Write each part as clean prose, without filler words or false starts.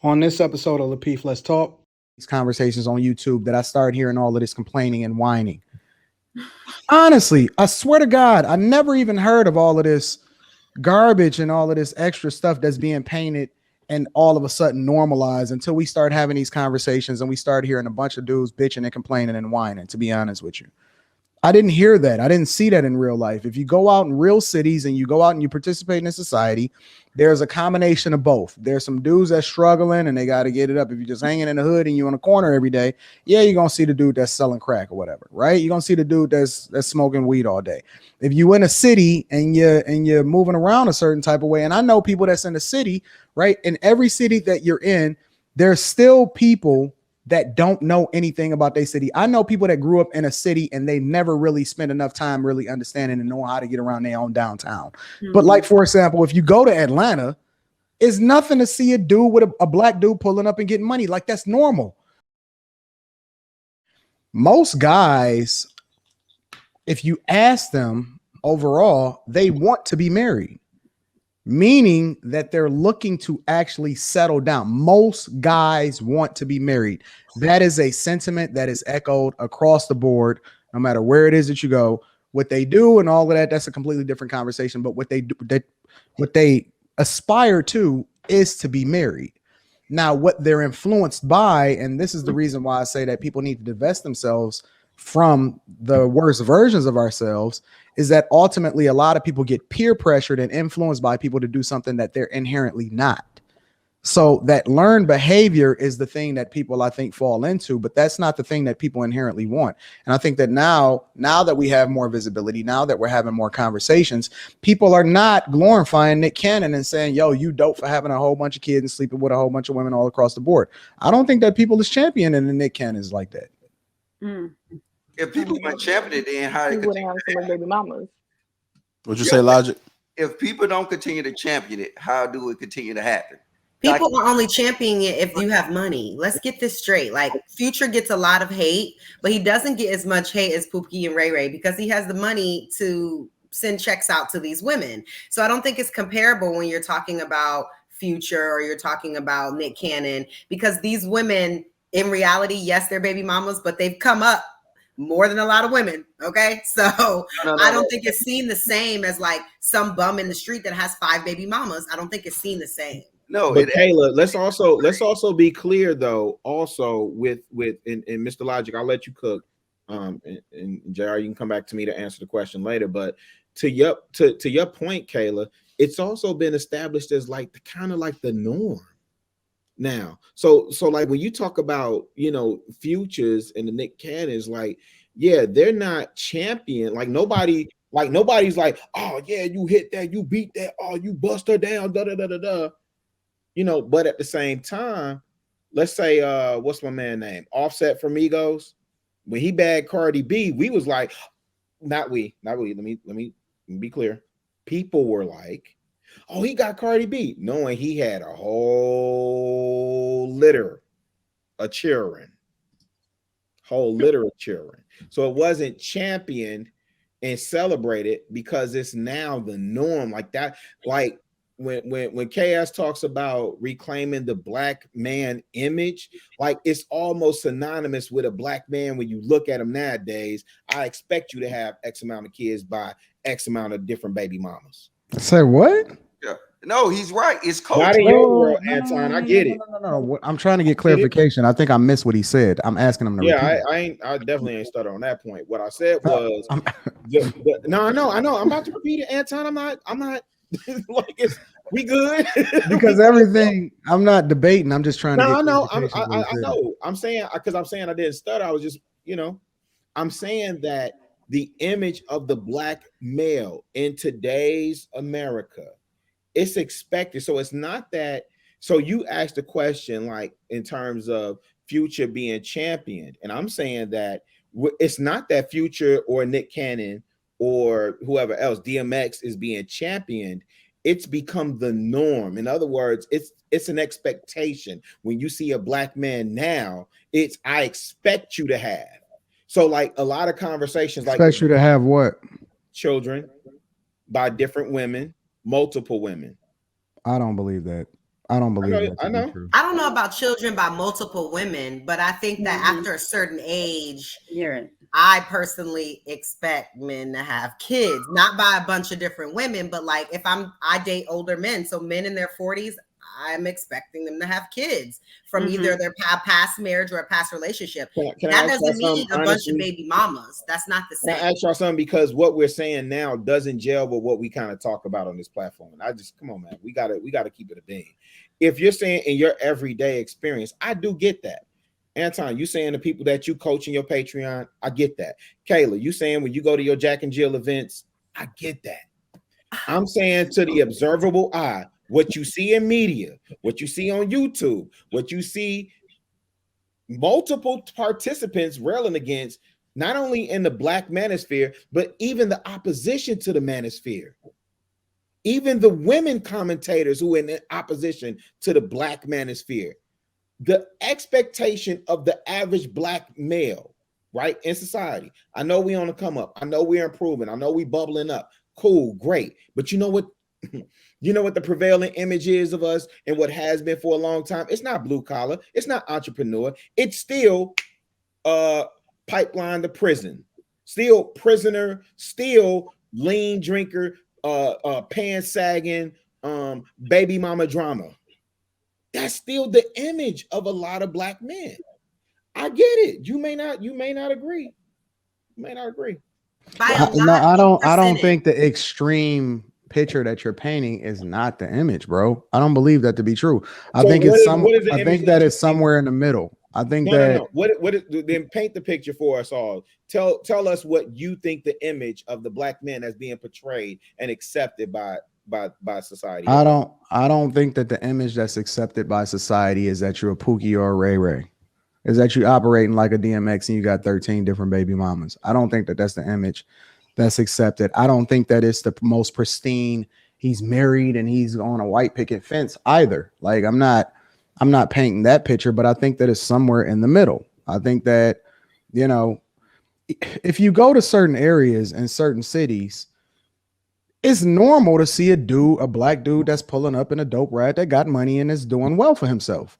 On this episode of Lapeef, Let's Talk. These conversations on YouTube that I started hearing all of this complaining and whining. Honestly, I swear to God, I never even heard of all of this garbage and all of this extra stuff that's being painted and all of a sudden normalized until we start having these conversations and we start hearing a bunch of dudes bitching and complaining and whining, to be honest with you. I didn't hear that. I didn't see that in real life. If you go out in real cities and you go out and you participate in society, there's a combination of both. There's some dudes that's struggling and they got to get it up. If you're just hanging in the hood and you're on a corner every day, yeah, you're going to see the dude that's selling crack or whatever, right? You're going to see the dude that's smoking weed all day. If you in a city and you're moving around a certain type of way, and I know people that's in the city, right? In every city that you're in, there's still people that don't know anything about their city. I know people that grew up in a city and they never really spent enough time really understanding and know how to get around their own downtown. Mm-hmm. But like, for example, if you go to Atlanta, it's nothing to see a dude with a black dude pulling up and getting money. Like, that's normal. Most guys, if you ask them overall, they want to be married, meaning that they're looking to actually settle down. Most guys want to be married. That is a sentiment that is echoed across the board, no matter where it is that you go. What they do and all of that, that's a completely different conversation. But what they do, what they aspire to is to be married. Now, what they're influenced by, and this is the reason why I say that people need to divest themselves from the worst versions of ourselves, is that ultimately a lot of people get peer pressured and influenced by people to do something that they're inherently not. So that learned behavior is the thing that people, I think, fall into, but that's not the thing that people inherently want. And I think that now that we have more visibility, now that we're having more conversations, people are not glorifying Nick Cannon and saying, yo, you dope for having a whole bunch of kids and sleeping with a whole bunch of women all across the board. I don't think that people is championing the Nick Cannons like that. If people want to champion it, then how they continue to have baby mamas? What'd you say, Logic? If people don't continue to champion it, how do it continue to happen? People are only championing it if you have money. Let's get this straight. Like, Future gets a lot of hate, but he doesn't get as much hate as Pookie and Ray Ray because he has the money to send checks out to these women. So I don't think it's comparable when you're talking about Future or you're talking about Nick Cannon, because these women, in reality, yes, they're baby mamas, but they've come up more than a lot of women. Okay. So I don't think it's seen the same as like some bum in the street that has 5 baby mamas. I don't think it's seen the same. No, but Kayla, let's also be clear though, also with Mr. Logic, I'll let you cook. And JR, you can come back to me to answer the question later. But to your point, Kayla, it's also been established as like the kind of like the norm now. So like when you talk about, you know, Futures and the Nick Cannons, like, yeah, they're not champion. Like nobody's like, oh yeah, you hit that, you beat that, oh, you bust her down, da da da da da. You know, but at the same time, let's say what's my man name? Offset from Migos. When he bagged Cardi B, we was like, not we. Let me be clear. People were like, oh, he got Cardi B, knowing he had a whole litter of cheering. So it wasn't championed and celebrated because it's now the norm. Like that, like when KS talks about reclaiming the black man image, like it's almost synonymous with a black man. When you look at him nowadays, I expect you to have X amount of kids by X amount of different baby mamas. Say what? Yeah. No, he's right. It's cold. Not in your world, Anton. I get it. No. I'm trying to get clarification. I think I missed what he said. I'm asking him to repeat. I definitely ain't stutter on that point. What I said was no, I know. I'm about to repeat it, Anton. I'm not like we good because everything. I'm not debating. I'm just trying to. I know. I'm saying because I'm saying I didn't stutter. I was just, you know, I'm saying that the image of the black male in today's America, it's expected. So it's not that. So you asked the question like in terms of Future being championed, and I'm saying that it's not that Future or Nick Cannon or whoever else, DMX, is being championed. It's become the norm. In other words, it's an expectation. When you see a black man now, it's I expect you to have. So like a lot of conversations like expect you to have what? Children by different women, multiple women. I don't believe that. I don't believe that to I know. be true. I don't know about children by multiple women, but I think that after a certain age, I personally expect men to have kids, not by a bunch of different women, but like if I date older men, so men in their 40s, I'm expecting them to have kids from either their past marriage or a past relationship. That doesn't mean a bunch of baby mamas. That's not the same. I ask y'all something, because what we're saying now doesn't gel with what we kind of talk about on this platform. And I just, come on, man, we gotta keep it a bean. If you're saying in your everyday experience, I do get that. Anton, you saying the people that you coach in your Patreon, I get that. Kayla, you saying when you go to your Jack and Jill events, I get that. I'm saying to the observable eye, what you see in media, what you see on YouTube, what you see multiple participants railing against, not only in the Black manosphere, but even the opposition to the manosphere. Even the women commentators who are in opposition to the Black manosphere. The expectation of the average Black male, right, in society. I know we on the come up. I know we're improving. I know we bubbling up. Cool, great. But you know what? You know what the prevailing image is of us and what has been for a long time? It's not blue collar. It's not entrepreneur. It's still pipeline to prison. Still prisoner. Still lean drinker. Pants sagging. Baby mama drama. That's still the image of a lot of Black men. I get it. You may not agree. You may not agree. I don't think the extreme picture that you're painting is not the image, bro. I don't believe that to be true. I think it's somewhere in the middle. I think no. What is, then paint the picture for us all. Tell us what you think the image of the Black men that's being portrayed and accepted by society. I don't think that the image that's accepted by society is that you're a Pookie or a Ray Ray. Is that you operating like a DMX and you got 13 different baby mamas. I don't think that that's the image that's accepted. I don't think that it's the most pristine. He's married and he's on a white picket fence either. Like I'm not painting that picture, but I think that it's somewhere in the middle. I think that, you know, if you go to certain areas and certain cities, it's normal to see a Black dude that's pulling up in a dope ride that got money and is doing well for himself.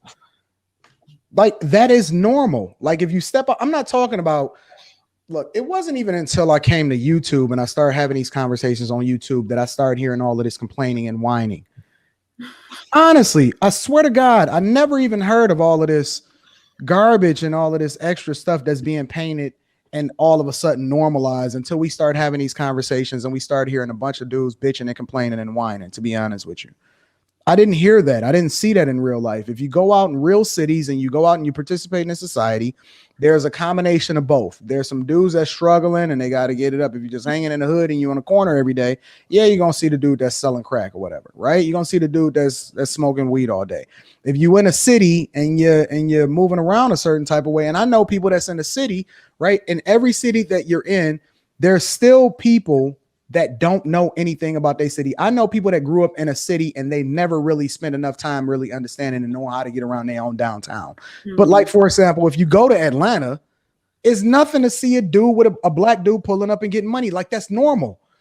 Like that is normal. Like if you step up, I'm not talking about, look, it wasn't even until I came to YouTube and I started having these conversations on YouTube that I started hearing all of this complaining and whining. Honestly, I swear to God, I never even heard of all of this garbage and all of this extra stuff that's being painted and all of a sudden normalized until we start having these conversations and we started hearing a bunch of dudes bitching and complaining and whining, to be honest with you. I didn't hear that. I didn't see that in real life. If you go out in real cities and you go out and you participate in society, there's a combination of both. There's some dudes that's struggling and they got to get it up. If you're just hanging in the hood and you on a corner every day, yeah, you're going to see the dude that's selling crack or whatever, right? You're going to see the dude that's smoking weed all day. If you in a city and you're moving around a certain type of way, and I know people that's in the city, right? In every city that you're in, there's still people that don't know anything about their city. I know people that grew up in a city and they never really spent enough time really understanding and knowing how to get around their own downtown. But like, for example, if you go to Atlanta, it's nothing to see a dude with a Black dude pulling up and getting money. Like that's normal.